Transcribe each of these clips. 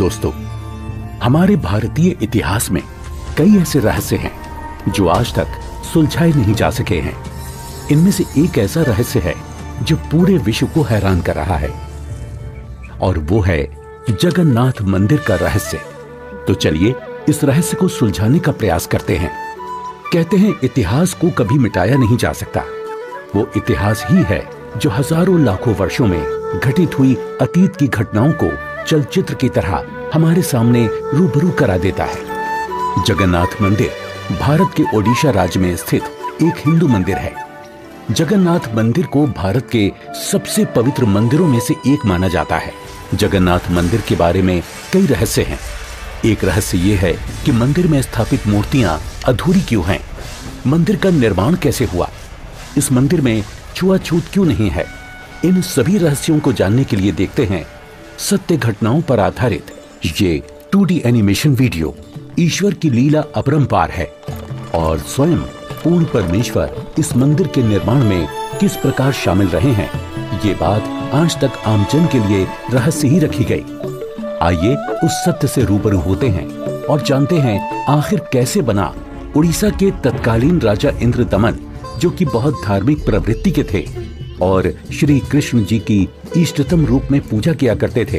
दोस्तों, हमारे भारतीय इतिहास में कई ऐसे रहस्य हैं जो आज तक सुलझाए नहीं जा सके हैं। इनमें से एक ऐसा रहस्य है जो पूरे विश्व को हैरान कर रहा है, और वो है जगन्नाथ मंदिर का रहस्य। तो चलिए इस रहस्य को सुलझाने का प्रयास करते हैं। कहते हैं इतिहास को कभी मिटाया नहीं जा सकता। वो इतिहास ही है जो हजारों लाखों वर्षों में घटित हुई अतीत की घटनाओं को चलचित्र की तरह हमारे सामने रूबरू करा देता है। जगन्नाथ मंदिर भारत के ओडिशा राज्य में स्थित एक हिंदू मंदिर है। जगन्नाथ मंदिर को भारत के सबसे पवित्र मंदिरों में से एक माना जाता है। जगन्नाथ मंदिर के बारे में कई रहस्य हैं। एक रहस्य ये है कि मंदिर में स्थापित मूर्तियां अधूरी क्यों हैं? मंदिर का निर्माण कैसे हुआ? इस मंदिर में छुआछूत क्यों नहीं है? इन सभी रहस्यों को जानने के लिए देखते हैं सत्य घटनाओं पर आधारित ये 2D एनिमेशन वीडियो। ईश्वर की लीला अपरंपार है और स्वयं पूर्ण परमेश्वर इस मंदिर के निर्माण में किस प्रकार शामिल रहे हैं, ये बात आज तक आमजन के लिए रहस्य ही रखी गई। आइए उस सत्य से रूबरू होते हैं और जानते हैं आखिर कैसे बना उड़ीसा के तत्कालीन राजा इंद्रदमन, जो कि बहुत धार्मिक प्रवृत्ति के थे और श्री कृष्ण जी की इष्टतम रूप में पूजा किया करते थे।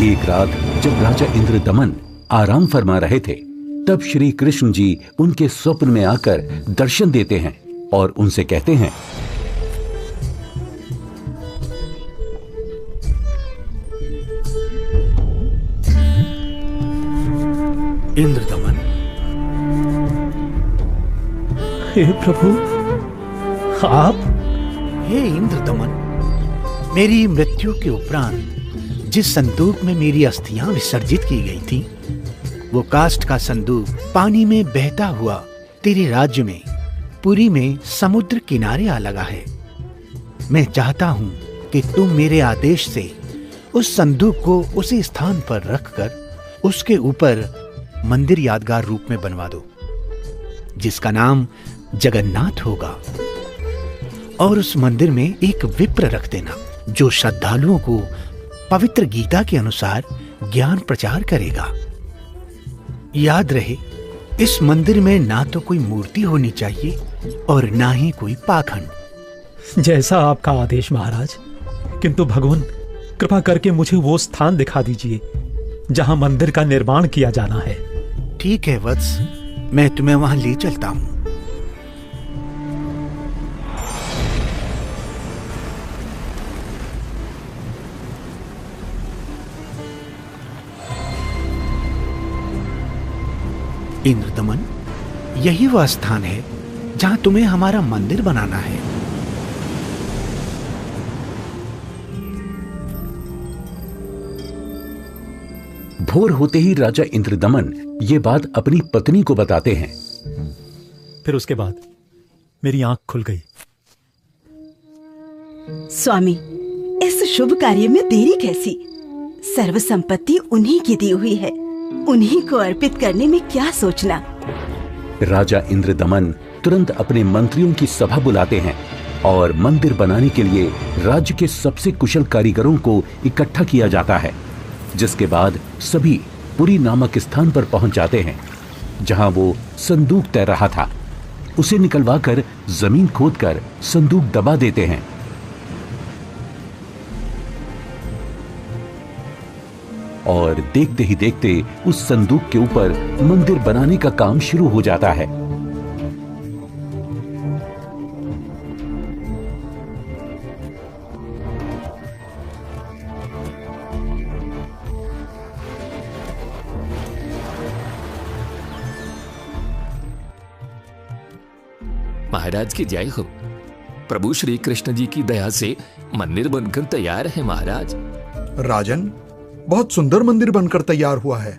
एक रात जब राजा इंद्रदमन आराम फरमा रहे थे, तब श्री कृष्ण जी उनके स्वप्न में आकर दर्शन देते हैं और उनसे कहते हैं, इंद्रदमन, हे प्रभु, आप? हे इंद्रदमन, मेरी मृत्यु के उपरांत जिस संदूक में मेरी अस्थियां विसर्जित की गई थी, वो काष्ठ का संदूक पानी में बहता हुआ तेरे राज्य में पुरी में समुद्र किनारे आ लगा है। मैं चाहता हूं कि तुम मेरे आदेश से उस संदूक को उसी स्थान पर रखकर उसके ऊपर मंदिर यादगार रूप में बनवा दो, जिसका नाम जगन्नाथ होगा। और उस मंदिर में एक विप्र रख देना जो श्रद्धालुओं को पवित्र गीता के अनुसार ज्ञान प्रचार करेगा। याद रहे, इस मंदिर में ना तो कोई मूर्ति होनी चाहिए और ना ही कोई पाखंड। जैसा आपका आदेश महाराज। किंतु भगवान, कृपा करके मुझे वो स्थान दिखा दीजिए जहां मंदिर का निर्माण किया जाना है। ठीक है वत्स, मैं तुम्हें वहां ले चलता हूं। इंद्रदमन, यही वह स्थान है जहां तुम्हें हमारा मंदिर बनाना है। भोर होते ही राजा इंद्रदमन ये बात अपनी पत्नी को बताते हैं। फिर उसके बाद मेरी आंख खुल गई। स्वामी, इस शुभ कार्य में देरी कैसी? सर्व संपत्ति उन्हीं की दी हुई है, उन्हीं को अर्पित करने में क्या सोचना। राजा इंद्रदमन तुरंत अपने मंत्रियों की सभा बुलाते हैं और मंदिर बनाने के लिए राज्य के सबसे कुशल कारीगरों को इकट्ठा किया जाता है। जिसके बाद सभी पुरी नामक स्थान पर पहुंच जाते हैं जहां वो संदूक तैर रहा था। उसे निकलवाकर जमीन खोदकर संदूक दबा देते हैं। और देखते ही देखते उस संदूक के ऊपर मंदिर बनाने का काम शुरू हो जाता है। महाराज की जय हो। प्रभु श्री कृष्ण जी की दया से मंदिर बनकर तैयार है महाराज। राजन, बहुत सुंदर मंदिर बनकर तैयार हुआ है।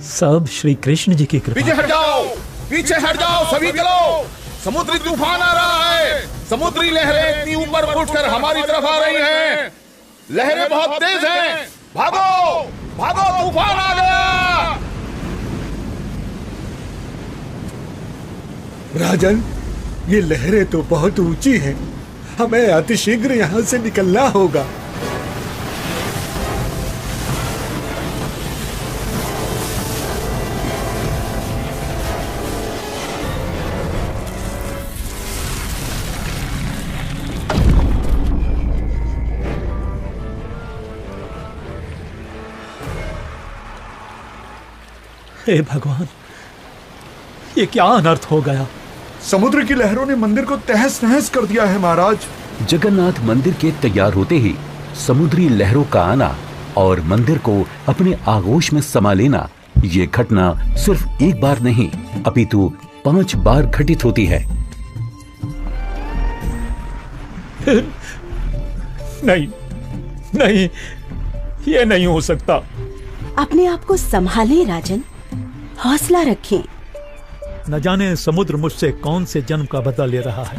सब श्री कृष्ण जी की कृपा। पीछे हट जाओ, पीछे हट जाओ सभी, चलो। समुद्री तूफान आ रहा है। समुद्री लहरें इतनी ऊपर उठकर हमारी तरफ आ रही हैं। लहरें बहुत तेज हैं। भागो, भागो, तूफान आ गया। राजन, ये लहरें तो बहुत ऊंची हैं। हमें अतिशीघ्र यहाँ से निकलना होगा। हे भगवान, ये क्या अनर्थ हो गया? समुद्र की लहरों ने मंदिर को तहस नहस कर दिया है महाराज। जगन्नाथ मंदिर के तैयार होते ही समुद्री लहरों का आना और मंदिर को अपने आगोश में समा लेना, ये घटना सिर्फ एक बार नहीं अपितु 5 बार घटित होती है। नहीं नहीं, ये नहीं हो सकता। अपने आप को संभालें राजन, हौसला रखें। न जाने समुद्र मुझसे कौन से जन्म का बदला ले रहा है।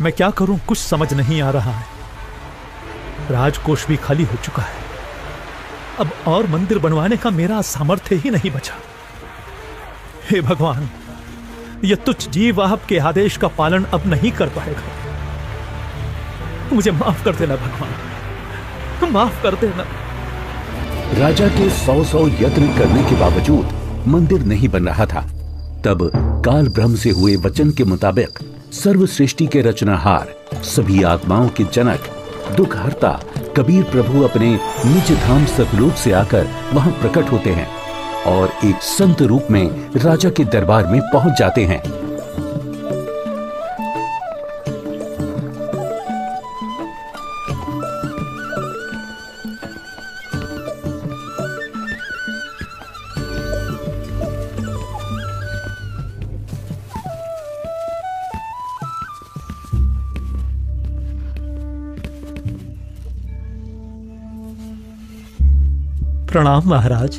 मैं क्या करूं, कुछ समझ नहीं आ रहा है। राजकोष भी खाली हो चुका है। अब और मंदिर बनवाने का मेरा सामर्थ्य ही नहीं बचा। हे भगवान, यह तुच्छ जीव आपके आदेश का पालन अब नहीं कर पाएगा। मुझे माफ कर देना भगवान, माफ कर देना। राजा के 100 यत्न करने के बावजूद मंदिर नहीं बन रहा था। तब काल ब्रह्म से हुए वचन के मुताबिक सर्व सृष्टि के रचनाहार, सभी आत्माओं के जनक, दुख हरता कबीर प्रभु अपने निज धाम सतलोक से आकर वहां प्रकट होते हैं और एक संत रूप में राजा के दरबार में पहुंच जाते हैं। प्रणाम महाराज।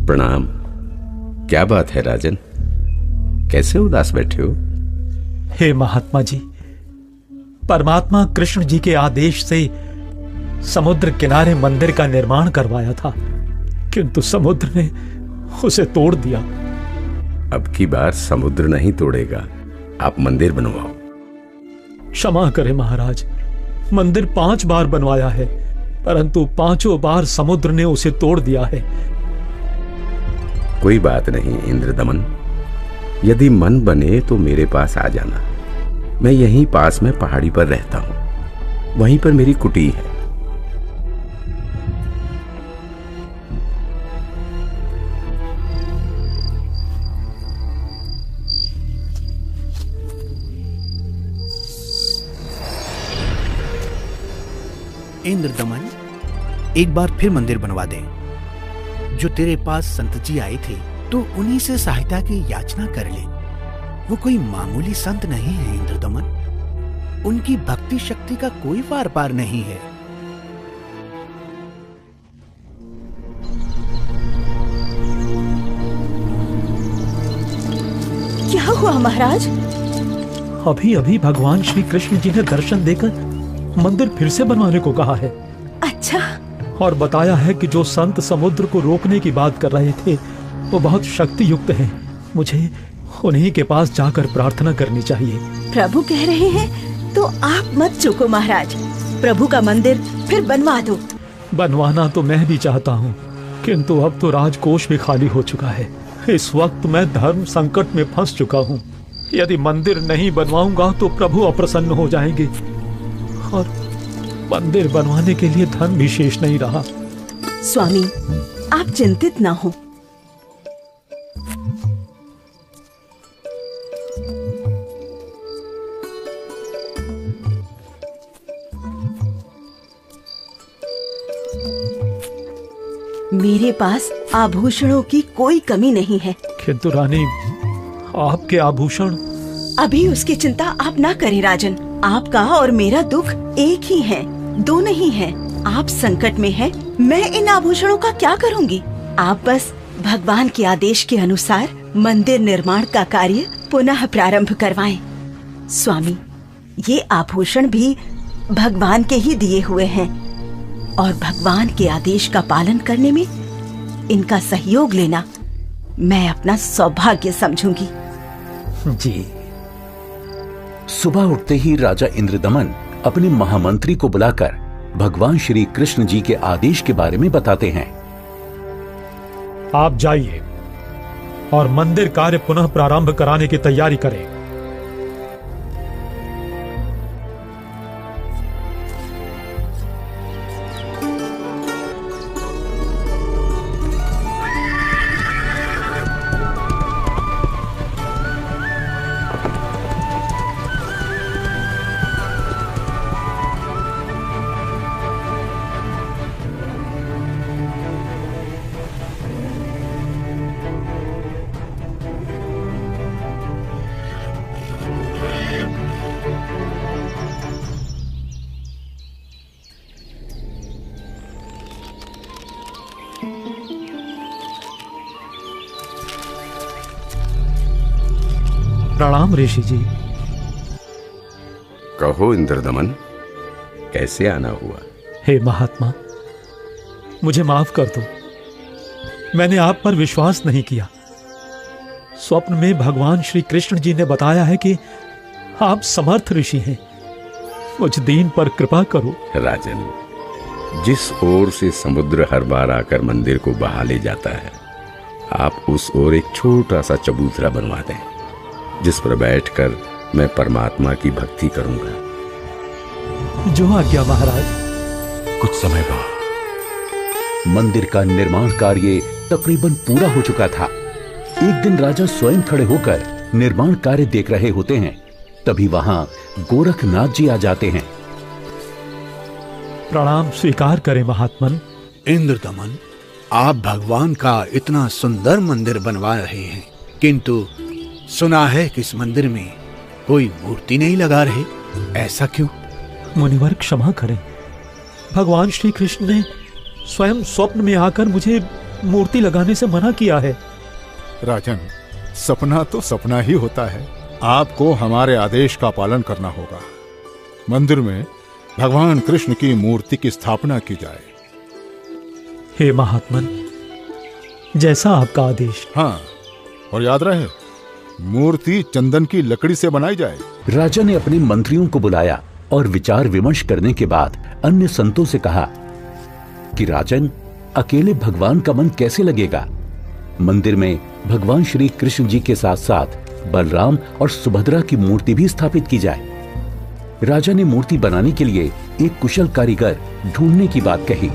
प्रणाम। क्या बात है राजन, कैसे उदास बैठे हो? हे महात्मा जी, परमात्मा कृष्ण जी के आदेश से समुद्र किनारे मंदिर का निर्माण करवाया था, किंतु समुद्र ने उसे तोड़ दिया। अब की बार समुद्र नहीं तोड़ेगा, आप मंदिर बनवाओ। क्षमा करें महाराज, मंदिर 5 बार बनवाया है, परंतु 5 बार समुद्र ने उसे तोड़ दिया है। कोई बात नहीं इंद्रदमन, यदि मन बने तो मेरे पास आ जाना। मैं यहीं पास में पहाड़ी पर रहता हूं, वहीं पर मेरी कुटी है। इंद्रदमन, एक बार फिर मंदिर बनवा दे। जो तेरे पास संत जी आए थे, तो उन्हीं से सहायता की याचना कर ले। वो कोई मामूली संत नहीं है इंद्रदमन, उनकी भक्ति शक्ति का कोई पार पार नहीं है। क्या हुआ महाराज? अभी अभी भगवान श्री कृष्ण जी ने दर्शन देकर मंदिर फिर से बनवाने को कहा है। अच्छा। और बताया है कि जो संत समुद्र को रोकने की बात कर रहे थे वो बहुत शक्ति युक्त हैं। मुझे उन्हीं के पास जाकर प्रार्थना करनी चाहिए। प्रभु कह रहे हैं तो आप मत चूको महाराज, प्रभु का मंदिर फिर बनवा दो। बनवाना तो मैं भी चाहता हूँ, किंतु अब तो राजकोष भी खाली हो चुका है। इस वक्त मैं धर्म संकट में फंस चुका हूँ। यदि मंदिर नहीं बनवाऊंगा तो प्रभु अप्रसन्न हो जाएंगे और मंदिर बनवाने के लिए धन भी शेष नहीं रहा। स्वामी, आप चिंतित ना हो। मेरे पास आभूषणों की कोई कमी नहीं है। किंतु रानी, आपके आभूषण। अभी उसकी चिंता आप ना करें राजन। आपका और मेरा दुख एक ही है, दो नहीं है। आप संकट में हैं, मैं इन आभूषणों का क्या करूंगी? आप बस भगवान के आदेश के अनुसार मंदिर निर्माण का कार्य पुनः प्रारंभ करवाएं। स्वामी, ये आभूषण भी भगवान के ही दिए हुए हैं और भगवान के आदेश का पालन करने में इनका सहयोग लेना मैं अपना सौभाग्य समझूंगी। जी। सुबह उठते ही राजा इंद्रदमन अपने महामंत्री को बुलाकर भगवान श्री कृष्ण जी के आदेश के बारे में बताते हैं। आप जाइए और मंदिर कार्य पुनः प्रारंभ कराने की तैयारी करें। प्रणाम ऋषि जी। कहो इंद्रदमन, कैसे आना हुआ? हे महात्मा, मुझे माफ कर दो। मैंने आप पर विश्वास नहीं किया। स्वप्न में भगवान श्री कृष्ण जी ने बताया है कि आप समर्थ ऋषि हैं। मुझ दीन पर कृपा करो। राजन, जिस ओर से समुद्र हर बार आकर मंदिर को बहा ले जाता है, आप उस ओर एक छोटा सा चबूतरा बनवा दें, जिस पर बैठकर मैं परमात्मा की भक्ति करूंगा। जो आज्ञा महाराज। कुछ समय बाद मंदिर का निर्माण कार्य तकरीबन पूरा हो चुका था। एक दिन राजा स्वयं खड़े होकर निर्माण कार्य देख रहे होते हैं। तभी वहां गोरखनाथ जी आ जाते हैं। प्रणाम स्वीकार करें महात्मन। इंद्रदमन, आप भगवान का इतना सुंदर मंदिर बनवा रहे हैं, किंतु सुना है कि इस मंदिर में कोई मूर्ति नहीं लगा रहे, ऐसा क्यों? मुनिवर क्षमा करें। भगवान श्री कृष्ण ने स्वयं स्वप्न में आकर मुझे मूर्ति लगाने से मना किया है। राजन, सपना तो सपना ही होता है। आपको हमारे आदेश का पालन करना होगा। मंदिर में भगवान कृष्ण की मूर्ति की स्थापना की जाए। हे महात्मन, जैसा आपका आदेश। हाँ, और याद रहे, मूर्ति चंदन की लकड़ी से बनाई जाए। राजा ने अपने मंत्रियों को बुलाया और विचार विमर्श करने के बाद अन्य संतों से कहा कि राजन, अकेले भगवान का मन कैसे लगेगा? मंदिर में भगवान श्री कृष्ण जी के साथ साथ बलराम और सुभद्रा की मूर्ति भी स्थापित की जाए। राजा ने मूर्ति बनाने के लिए एक कुशल कारीगर ढूंढने की बात कही।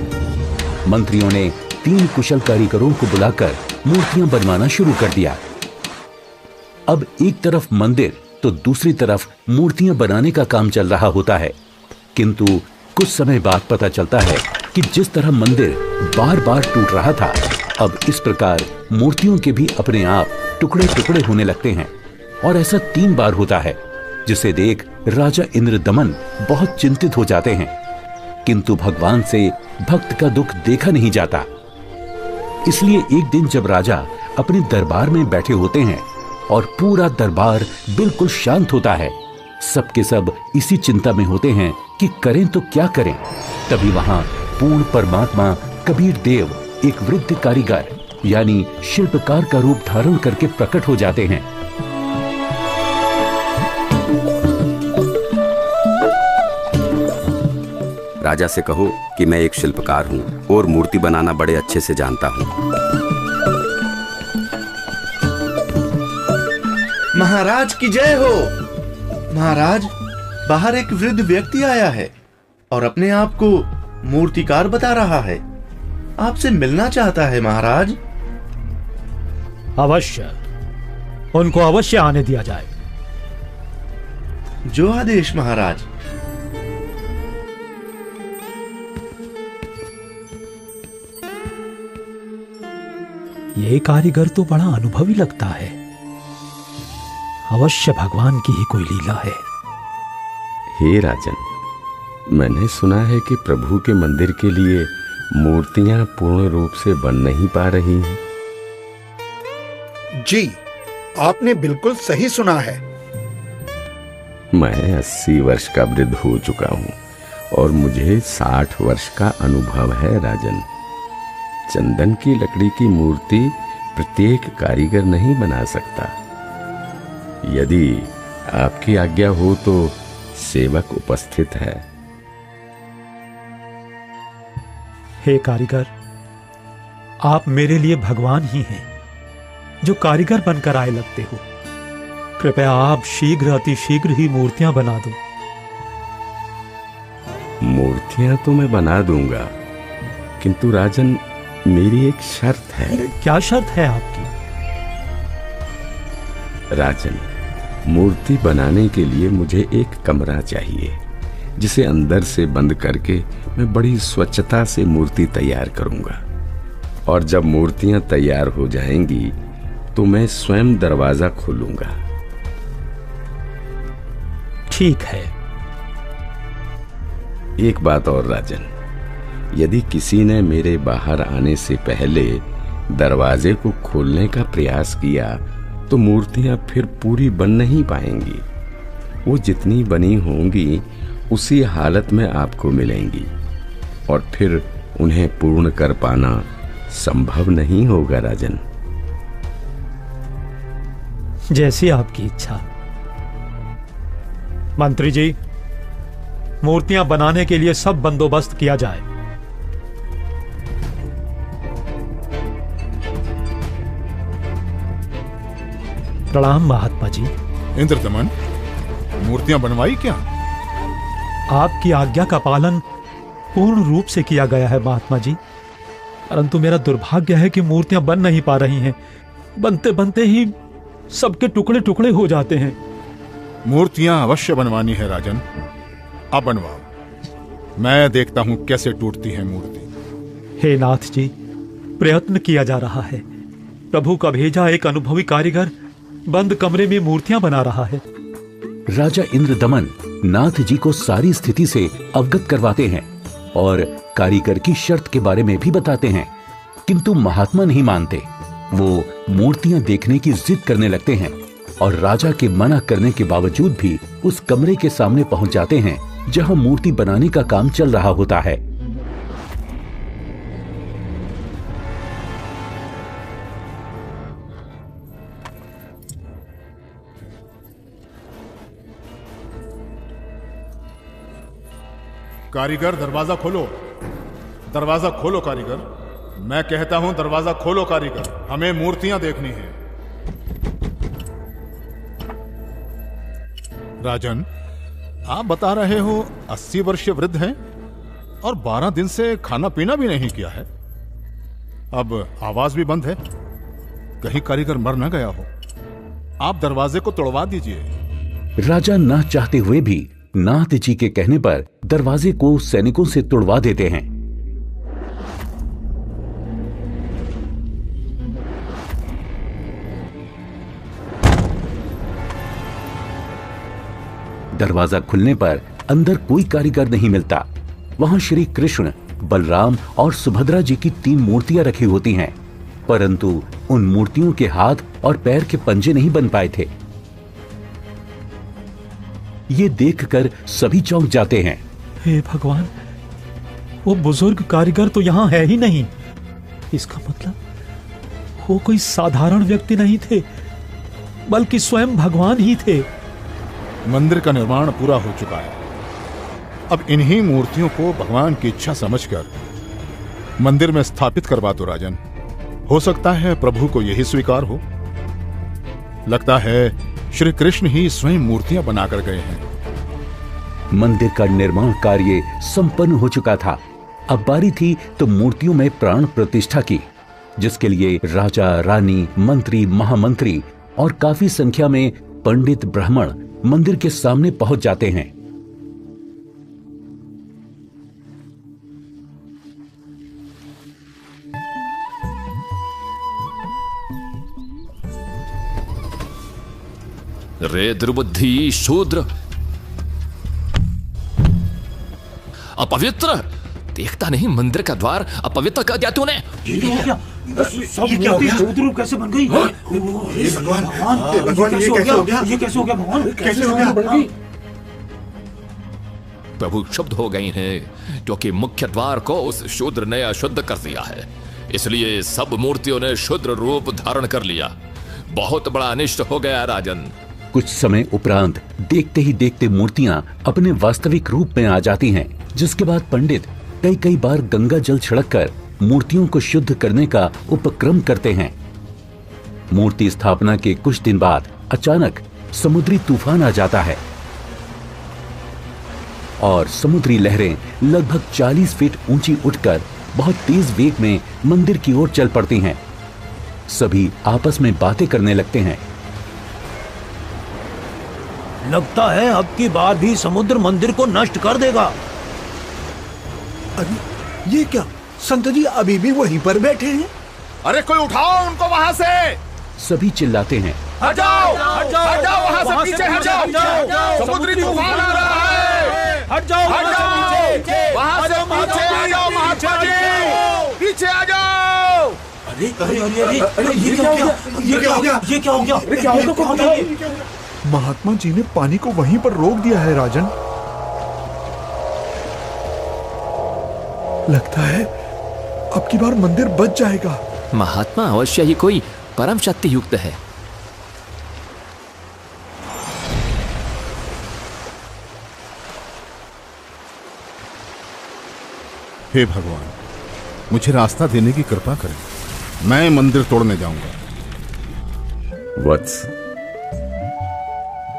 मंत्रियों ने 3 कुशल कारीगरों को बुलाकर मूर्तियां बनवाना शुरू कर दिया। अब एक तरफ मंदिर तो दूसरी तरफ मूर्तियां बनाने का काम चल रहा होता है, किंतु कुछ समय बाद पता चलता है कि जिस तरह मंदिर बार बार टूट रहा था, अब इस प्रकार मूर्तियों के भी अपने आप टुकड़े टुकड़े होने लगते हैं। और ऐसा 3 बार होता है, जिसे देख राजा इंद्रदमन बहुत चिंतित हो जाते हैं। किंतु भगवान से भक्त का दुख देखा नहीं जाता। इसलिए एक दिन जब राजा अपने दरबार में बैठे होते हैं और पूरा दरबार बिल्कुल शांत होता है, सबके सब इसी चिंता में होते हैं कि करें तो क्या करें। तभी वहां पूर्ण परमात्मा कबीर देव एक वृद्ध कारीगर यानी शिल्पकार का रूप धारण करके प्रकट हो जाते हैं। राजा से कहो कि मैं एक शिल्पकार हूँ और मूर्ति बनाना बड़े अच्छे से जानता हूँ। महाराज की जय हो। महाराज, बाहर एक वृद्ध व्यक्ति आया है और अपने आप को मूर्तिकार बता रहा है। आपसे मिलना चाहता है महाराज। अवश्य, उनको अवश्य आने दिया जाए। जो आदेश महाराज। ये कारीगर तो बड़ा अनुभवी लगता है। अवश्य भगवान की ही कोई लीला है। हे राजन, मैंने सुना है कि प्रभु के मंदिर के लिए मूर्तियां पूर्ण रूप से बन नहीं पा रही हैं। जी, आपने बिल्कुल सही सुना है। मैं 80 वर्ष का वृद्ध हो चुका हूँ और मुझे 60 वर्ष का अनुभव है राजन। चंदन की लकड़ी की मूर्ति प्रत्येक कारीगर नहीं बना सकता। यदि आपकी आज्ञा हो तो सेवक उपस्थित है। हे कारीगर, आप मेरे लिए भगवान ही हैं, जो कारीगर बनकर आए लगते हो। कृपया आप शीघ्र, अति शीघ्र ही मूर्तियां बना दो। मूर्तियां तो मैं बना दूंगा, किंतु राजन, मेरी एक शर्त है। क्या शर्त है आपकी? राजन, मूर्ति बनाने के लिए मुझे एक कमरा चाहिए, जिसे अंदर से बंद करके मैं बड़ी स्वच्छता से मूर्ति तैयार करूंगा। और जब मूर्तियां तैयार हो जाएंगी तो मैं स्वयं दरवाजा खोलूंगा। ठीक है। एक बात और राजन, यदि किसी ने मेरे बाहर आने से पहले दरवाजे को खोलने का प्रयास किया तो मूर्तियां फिर पूरी बन नहीं पाएंगी। वो जितनी बनी होंगी उसी हालत में आपको मिलेंगी और फिर उन्हें पूर्ण कर पाना संभव नहीं होगा राजन। जैसी आपकी इच्छा। मंत्री जी, मूर्तियां बनाने के लिए सब बंदोबस्त किया जाए। प्रणाम महात्मा जी। इंद्रदमन, मूर्तियां बनवाई क्या? आपकी आज्ञा का पालन पूर्ण रूप से किया गया है महात्मा जी, परंतु मेरा दुर्भाग्य है कि मूर्तियां बन नहीं पा रही हैं। बनते बनते ही सबके टुकड़े टुकड़े हो जाते हैं। मूर्तियां अवश्य बनवानी है राजन, अब बनवाओ। मैं देखता हूं कैसे टूटती है मूर्ति। हे नाथ जी, प्रयत्न किया जा रहा है। प्रभु का भेजा एक अनुभवी कारीगर बंद कमरे में मूर्तियां बना रहा है। राजा इंद्रदमन नाथ जी को सारी स्थिति से अवगत करवाते हैं और कारीगर की शर्त के बारे में भी बताते हैं, किंतु महात्मा नहीं मानते। वो मूर्तियां देखने की जिद करने लगते हैं और राजा के मना करने के बावजूद भी उस कमरे के सामने पहुंच जाते हैं जहां मूर्ति बनाने का काम चल रहा होता है। कारीगर, दरवाजा खोलो, दरवाजा खोलो कारीगर। मैं कहता हूं दरवाजा खोलो कारीगर, हमें मूर्तियां देखनी है। राजन, आप बता रहे हो 80 वर्षीय वृद्ध हैं और 12 दिन से खाना पीना भी नहीं किया है। अब आवाज भी बंद है, कहीं कारीगर मर ना गया हो। आप दरवाजे को तोड़वा दीजिए। राजा ना चाहते हुए भी नाथ जी के कहने पर दरवाजे को सैनिकों से तोड़वा देते हैं। दरवाजा खुलने पर अंदर कोई कारीगर नहीं मिलता। वहां श्री कृष्ण, बलराम और सुभद्रा जी की 3 मूर्तियां रखी होती हैं, परंतु उन मूर्तियों के हाथ और पैर के पंजे नहीं बन पाए थे। ये देखकर सभी चौंक जाते हैं। हे भगवान, वो बुजुर्ग कारीगर तो यहाँ है ही नहीं। इसका मतलब वो कोई साधारण व्यक्ति नहीं थे, बल्कि स्वयं भगवान ही थे। मंदिर का निर्माण पूरा हो चुका है। अब इन्हीं मूर्तियों को भगवान की इच्छा समझकर मंदिर में स्थापित करवा दो राजन। हो सकता है प्रभु को यही स्वीकार हो। लगता है श्री कृष्ण ही स्वयं मूर्तियां बनाकर गए हैं। मंदिर का निर्माण कार्य संपन्न हो चुका था। अब बारी थी तो मूर्तियों में प्राण प्रतिष्ठा की, जिसके लिए राजा, रानी, मंत्री, महामंत्री और काफी संख्या में पंडित ब्राह्मण मंदिर के सामने पहुंच जाते हैं। रे दुर्बुद्धि शूद्र, अपवित्र! देखता नहीं मंदिर का द्वार अपवित्र कर दिया तूने। ये क्या हो गया? शूद्र कैसे बन गई? भगवान, भगवान, ये कैसे हो गया? ये कैसे हो गया भगवान? कैसे हो गया? प्रभु क्षुब्ध हो गई हैं क्योंकि मुख्य द्वार को उस शूद्र ने अशुद्ध कर दिया है, इसलिए सब मूर्तियों ने शूद्र रूप धारण कर लिया। बहुत बड़ा अनिष्ट हो गया राजन। कुछ समय उपरांत देखते ही देखते मूर्तियां अपने वास्तविक रूप में आ जाती हैं, जिसके बाद पंडित कई बार गंगा जल छिड़ककर मूर्तियों को शुद्ध करने का उपक्रम करते हैं। मूर्ति स्थापना के कुछ दिन बाद अचानक समुद्री तूफान आ जाता है और समुद्री लहरें लगभग 40 फीट ऊंची उठकर बहुत तेज वेग में मंदिर की ओर चल पड़ती हैं। सभी आपस में बातें करने लगते हैं। लगता है अब की बार भी समुद्र मंदिर को नष्ट कर देगा। अरे ये क्या? संत जी अभी भी वहीं पर बैठे हैं। अरे कोई उठाओ उनको वहां से। सभी चिल्लाते हैं, हट जाओ, हट जाओ, वहां से पीछे हट जाओ, समुद्री तूफान आ रहा है। हट जाओ, वहां से पीछे आ जाओ, महात्मा जी, पीछे आ जाओ। महात्मा जी ने पानी को वहीं पर रोक दिया है राजन। लगता है अब की बार मंदिर बच जाएगा। महात्मा अवश्य ही कोई परम शक्ति युक्त है। हे भगवान, मुझे रास्ता देने की कृपा करें। मैं मंदिर तोड़ने जाऊंगा। वत्स,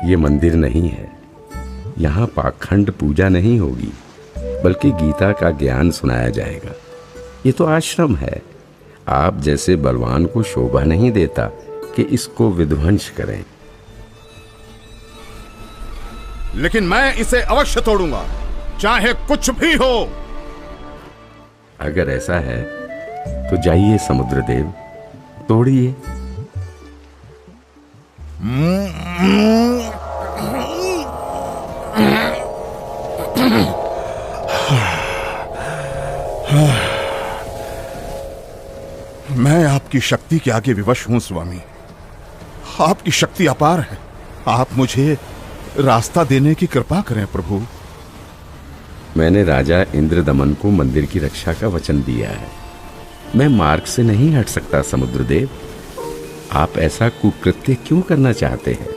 ये मंदिर नहीं है। यहाँ पाखंड पूजा नहीं होगी, बल्कि गीता का ज्ञान सुनाया जाएगा। ये तो आश्रम है। आप जैसे बलवान को शोभा नहीं देता कि इसको विध्वंस करें। लेकिन मैं इसे अवश्य तोड़ूंगा, चाहे कुछ भी हो। अगर ऐसा है तो जाइए समुद्रदेव, तोड़िए। मैं आपकी शक्ति के आगे विवश हूं स्वामी। आपकी शक्ति अपार है। आप मुझे रास्ता देने की कृपा करें प्रभु। मैंने राजा इंद्रदमन को मंदिर की रक्षा का वचन दिया है। मैं मार्ग से नहीं हट सकता समुद्रदेव। आप ऐसा कुकृत्य क्यों करना चाहते हैं?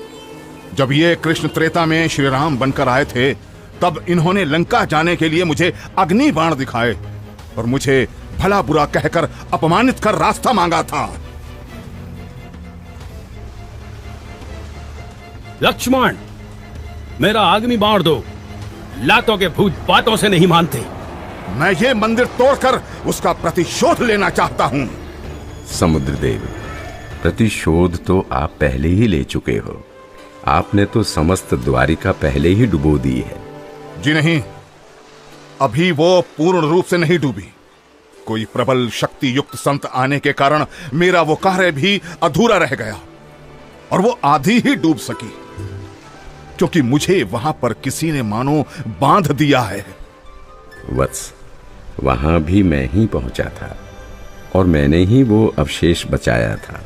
जब ये कृष्ण त्रेता में श्री राम बनकर आए थे, तब इन्होंने लंका जाने के लिए मुझे अग्नि बाण दिखाए और मुझे भला बुरा कहकर अपमानित कर रास्ता मांगा था। लक्ष्मण, मेरा अग्नि बाण दो। लातों के भूत बातों से नहीं मानते। मैं ये मंदिर तोड़कर उसका प्रतिशोध लेना चाहता हूं। समुद्रदेव, प्रतिशोध तो आप पहले ही ले चुके हो। आपने तो समस्त द्वारिका पहले ही डुबो दी है। जी नहीं, अभी वो पूर्ण रूप से नहीं डूबी। कोई प्रबल शक्ति युक्त संत आने के कारण मेरा वो कार्य भी अधूरा रह गया और वो आधी ही डूब सकी, क्योंकि मुझे वहां पर किसी ने मानो बांध दिया है। वत्स, वहां भी मैं ही पहुंचा था और मैंने ही वो अवशेष बचाया था।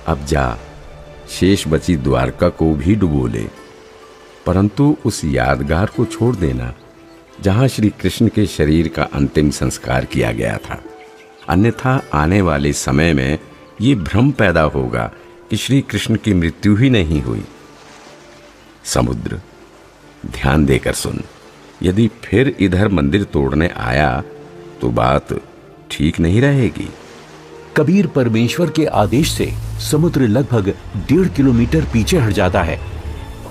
अब जा, शेष बची द्वारका को भी डुबो ले, परंतु उस यादगार को छोड़ देना जहां श्री कृष्ण के शरीर का अंतिम संस्कार किया गया था। अन्यथा आने वाले समय में ये भ्रम पैदा होगा कि श्री कृष्ण की मृत्यु ही नहीं हुई। समुद्र, ध्यान देकर सुन। यदि फिर इधर मंदिर तोड़ने आया तो बात ठीक नहीं रहेगी। कबीर परमेश्वर के आदेश से समुद्र लगभग 1.5 किलोमीटर पीछे हट जाता है,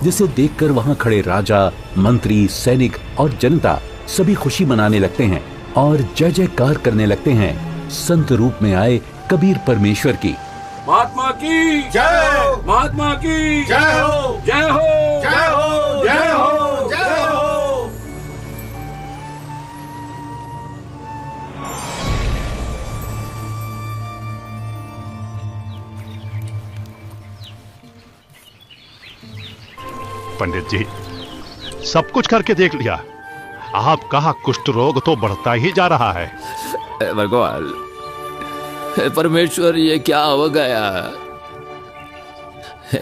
जिसे देखकर वहां खड़े राजा, मंत्री, सैनिक और जनता सभी खुशी मनाने लगते हैं और जय जयकार करने लगते हैं संत रूप में आए कबीर परमेश्वर की। महात्मा की जय, महात्मा की जय हो, जय हो, जय हो, जय हो, जय हो। पंडित जी, सब कुछ करके देख लिया। आपका कुष्ठ रोग तो बढ़ता ही जा रहा है। भगवान, परमेश्वर, ये क्या हो गया? हे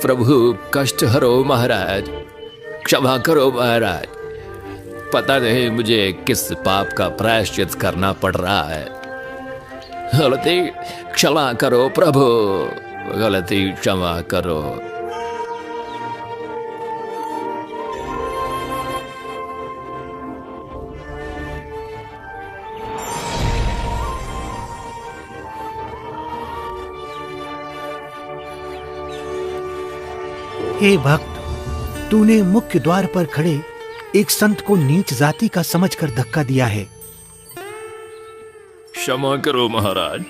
प्रभु, कष्ट हरो महाराज, क्षमा करो महाराज। पता नहीं मुझे किस पाप का प्रायश्चित करना पड़ रहा है। गलती क्षमा करो प्रभु, गलती क्षमा करो। हे भक्त, तूने मुख्य द्वार पर खड़े एक संत को नीच जाति का समझकर धक्का दिया है। क्षमा करो महाराज,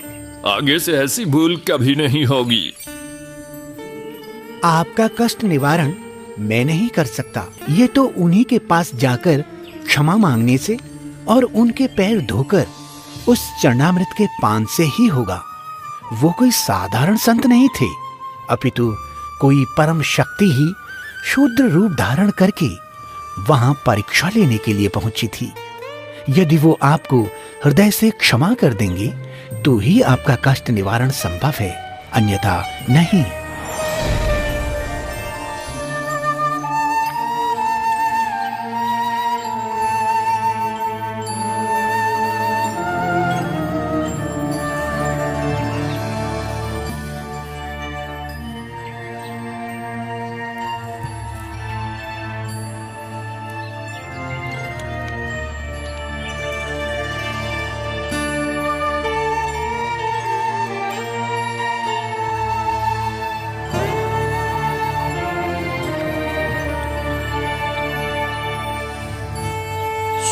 आगे से ऐसी भूल कभी नहीं होगी। आपका कष्ट निवारण मैं नहीं कर सकता। ये तो उन्हीं के पास जाकर क्षमा मांगने से और उनके पैर धोकर उस चरणामृत के पान से ही होगा। वो कोई साधारण संत नहीं थे, अपितु कोई परम शक्ति ही शूद्र रूप धारण करके वहां परीक्षा लेने के लिए पहुंची थी। यदि वो आपको हृदय से क्षमा कर देंगी तो ही आपका कष्ट निवारण संभव है, अन्यथा नहीं।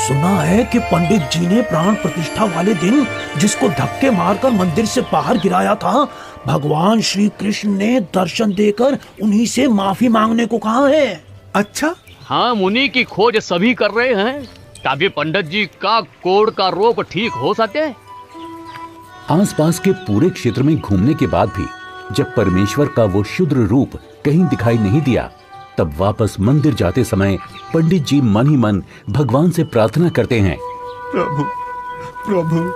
सुना है कि पंडित जी ने प्राण प्रतिष्ठा वाले दिन जिसको धक्के मारकर मंदिर से बाहर गिराया था, भगवान श्री कृष्ण ने दर्शन देकर उन्हीं से माफी मांगने को कहा है। अच्छा? हाँ, मुनि की खोज सभी कर रहे हैं ताकि पंडित जी का कोढ़ का रोग ठीक हो सके। आसपास के पूरे क्षेत्र में घूमने के बाद भी जब परमेश्वर का वो शुद्र रूप कहीं दिखाई नहीं दिया, तब वापस मंदिर जाते समय पंडित जी मन ही मन भगवान से प्रार्थना करते हैं, प्रभु प्रभु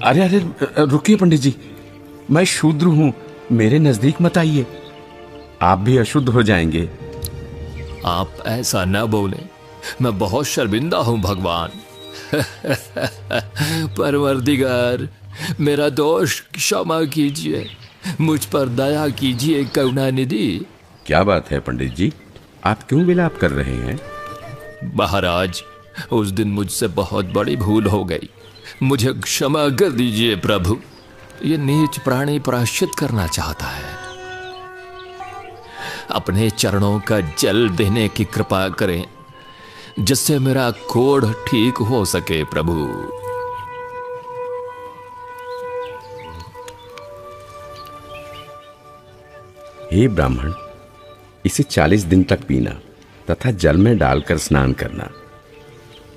अरे अरे रुकिए पंडित जी, मैं शूद्र हूं, मेरे नजदीक मत आइए, आप भी अशुद्ध हो जाएंगे। आप ऐसा न बोले, मैं बहुत शर्मिंदा हूं भगवान। परवरदिगार, मेरा दोष क्षमा कीजिए, मुझ पर दया कीजिए करुणा निधि। क्या बात है पंडित जी, आप क्यों विलाप कर रहे हैं? महाराज, उस दिन मुझसे बहुत बड़ी भूल हो गई, मुझे क्षमा कर दीजिए प्रभु। ये नीच प्राणी प्रायश्चित करना चाहता है, अपने चरणों का जल देने की कृपा करें जिससे मेरा कोढ़ ठीक हो सके प्रभु। हे ब्राह्मण, इसे 40 दिन तक पीना तथा जल में डालकर स्नान करना।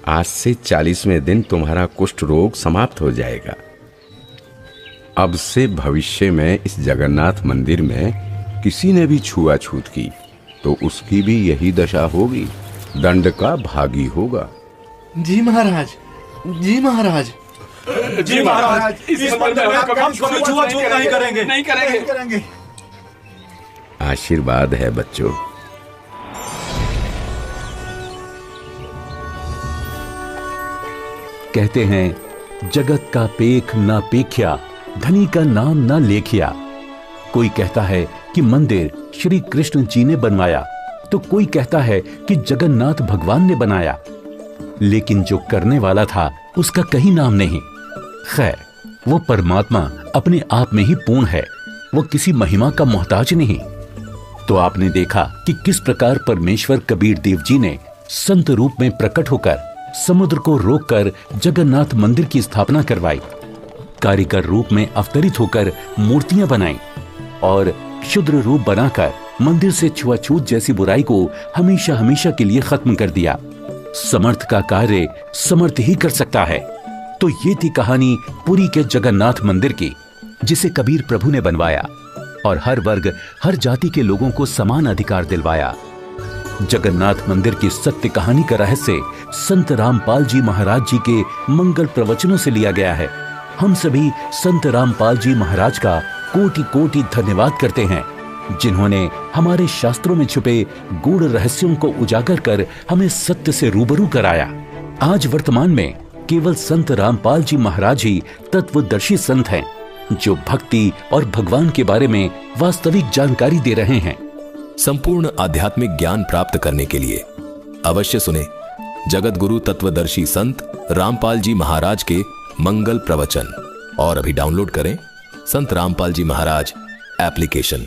आज से 40वें दिन तुम्हारा कुष्ठ रोग समाप्त हो जाएगा। अब से भविष्य में इस जगन्नाथ मंदिर में किसी ने भी छुआछूत की तो उसकी भी यही दशा होगी, दंड का भागी होगा। जी महाराज, जी महाराज, जी महाराज, इस मंदिर में कभी छुआछूत नहीं करेंगे, नहीं करेंगे। आशीर्वाद है बच्चों। कहते हैं जगत का पेख ना पेख्या, धनी का नाम ना लेखिया। कोई कहता है कि मंदिर श्री कृष्ण जी ने बनवाया, तो कोई कहता है कि जगन्नाथ भगवान ने बनाया, लेकिन जो करने वाला था उसका कहीं नाम नहीं। खैर, वो परमात्मा अपने आप में ही पूर्ण है, वो किसी महिमा का मोहताज नहीं। तो आपने देखा कि किस प्रकार परमेश्वर कबीर देव जी ने संत रूप में प्रकट होकर समुद्र को रोककर जगन्नाथ मंदिर की स्थापना करवाई, कारीगर रूप में अवतरित होकर मूर्तियां बनाई और शुद्र रूप बनाकर मंदिर से छुआछूत जैसी बुराई को हमेशा हमेशा के लिए खत्म कर दिया। समर्थ का कार्य समर्थ ही कर सकता है। तो ये थी कहानी पुरी के जगन्नाथ मंदिर की, जिसे कबीर प्रभु ने बनवाया और हर वर्ग हर जाति के लोगों को समान अधिकार दिलवाया। जगन्नाथ मंदिर की सत्य कहानी का रहस्य संत रामपाल जी महाराज जी के मंगल प्रवचनों से लिया गया है। हम सभी संत रामपाल जी महाराज का कोटि कोटि धन्यवाद करते हैं, जिन्होंने हमारे शास्त्रों में छुपे गूढ़ रहस्यों को उजागर कर हमें सत्य से रूबरू कराया। आज वर्तमान में केवल संत रामपाल जी महाराज ही तत्वदर्शी संत हैं, जो भक्ति और भगवान के बारे में वास्तविक जानकारी दे रहे हैं। संपूर्ण आध्यात्मिक ज्ञान प्राप्त करने के लिए अवश्य सुने जगत गुरु तत्वदर्शी संत रामपाल जी महाराज के मंगल प्रवचन और अभी डाउनलोड करें संत रामपाल जी महाराज एप्लीकेशन।